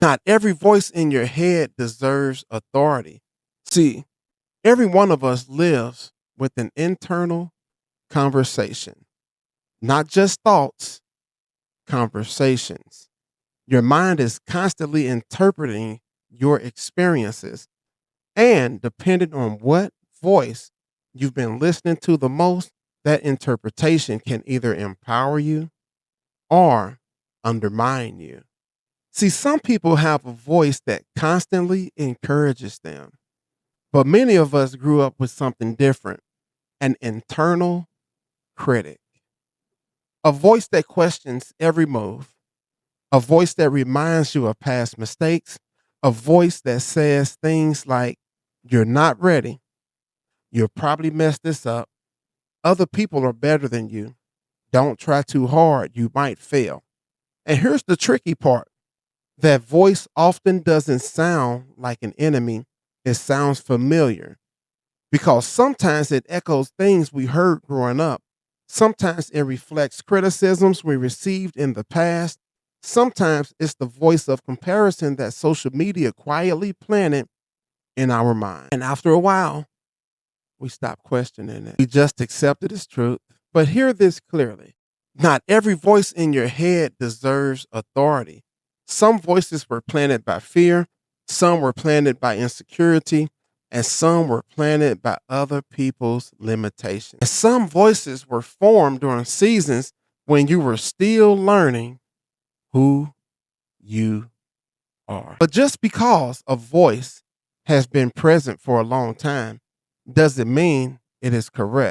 Not every voice in your head deserves authority. See, every one of us lives with an internal conversation, not just thoughts, conversations. Your mind is constantly interpreting your experiences, and depending on what voice you've been listening to the most, that interpretation can either empower you or undermine you. See, some people have a voice that constantly encourages them, but many of us grew up with something different, an internal critic, a voice that questions every move, a voice that reminds you of past mistakes, a voice that says things like, "You're not ready. You'll probably mess this up. Other people are better than you. Don't try too hard. You might fail." And here's the tricky part: that voice often doesn't sound like an enemy, it sounds familiar because sometimes it echoes things we heard growing up. Sometimes it reflects criticisms we received in the past. Sometimes it's the voice of comparison that social media quietly planted in our mind. And after a while, we stop questioning it. We just accept it as truth. But hear this clearly: not every voice in your head deserves authority. Some voices were planted by fear, some were planted by insecurity, and some were planted by other people's limitations. And some voices were formed during seasons when you were still learning who you are. But just because a voice has been present for a long time doesn't mean it is correct.